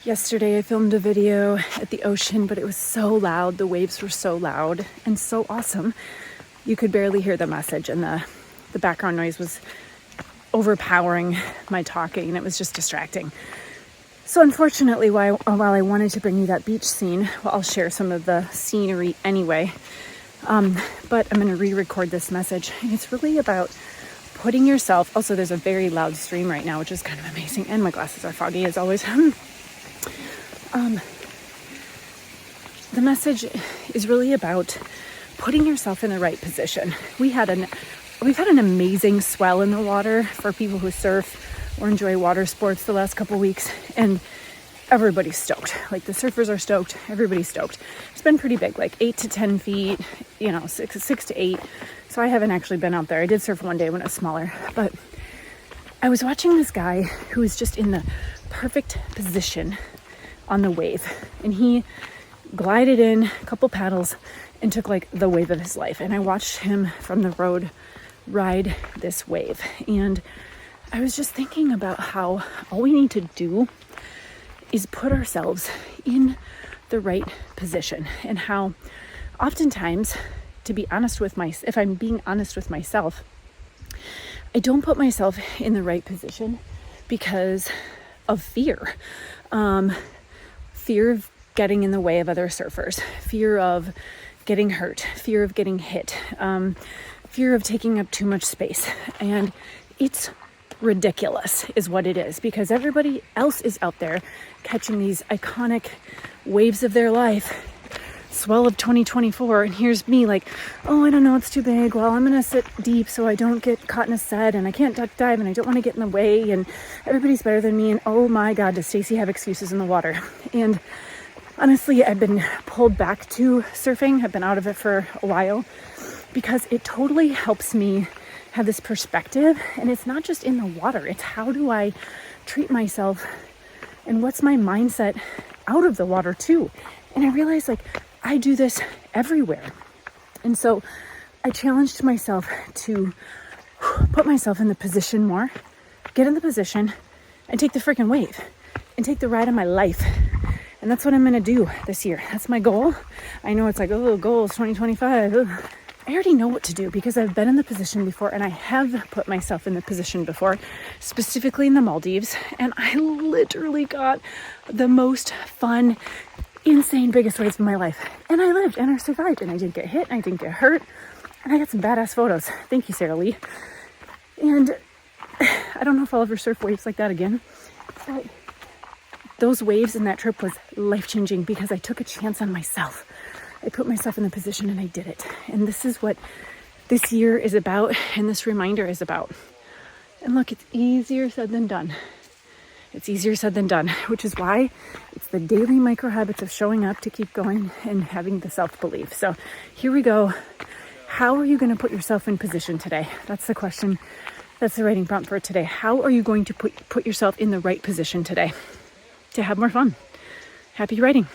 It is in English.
Yesterday I filmed a video at the ocean, but it was so loud. The waves were so loud and so awesome. You could barely hear the message, and the background noise was overpowering my talking, and it was just distracting. So unfortunately, while I wanted to bring you that beach scene, well, I'll share some of the scenery anyway. But I'm going to re-record this message. And it's really about putting yourself, also there's a very loud stream right now, which is kind of amazing. And my glasses are foggy as always. The message is really about putting yourself in the right position. We've had an amazing swell in the water for people who surf or enjoy water sports the last couple weeks, and everybody's stoked. Like, the surfers are stoked, everybody's stoked. It's been pretty big, like 8 to 10 feet, 6 to 8. So I haven't actually been out there. I did surf one day when it was smaller, but I was watching this guy who was just in the perfect position on the wave, and he glided in a couple paddles and took like the wave of his life. And I watched him from the road ride this wave, and I was just thinking about how all we need to do is put ourselves in the right position, and how oftentimes, to be honest with if I'm being honest with myself, I don't put myself in the right position because of fear. Fear of getting in the way of other surfers, fear of getting hurt, fear of getting hit, fear of taking up too much space. And it's ridiculous is what it is, because everybody else is out there catching these iconic waves of their life, swell of 2024, and here's me like, oh, I don't know, it's too big. Well, I'm gonna sit deep so I don't get caught in a set, and I can't duck dive, and I don't want to get in the way, and everybody's better than me, and oh my god, does Stacy have excuses in the water? And honestly, I've been pulled back to surfing. I've been out of it for a while because it totally helps me have this perspective, and it's not just in the water, it's how do I treat myself and what's my mindset out of the water too. And I realized, like, I do this everywhere. And so I challenged myself to put myself in the position more, get in the position, and take the freaking wave and take the ride of my life. And that's what I'm going to do this year. That's my goal. I know it's like, oh, goals 2025. Ugh. I already know what to do because I've been in the position before, and I have put myself in the position before, specifically in the Maldives. And I literally got the most fun, insane, biggest waves of my life. And I lived and I survived, and I didn't get hit, and I didn't get hurt. And I got some badass photos. Thank you, Sarah Lee. And I don't know if I'll ever surf waves like that again. But those waves and that trip was life-changing because I took a chance on myself. I put myself in the position and I did it. And this is what this year is about, and this reminder is about. And look, it's easier said than done. It's easier said than done, which is why it's the daily micro habits of showing up to keep going and having the self-belief. So here we go. How are you going to put yourself in position today? That's the question. That's the writing prompt for today. How are you going to put yourself in the right position today to have more fun? Happy writing.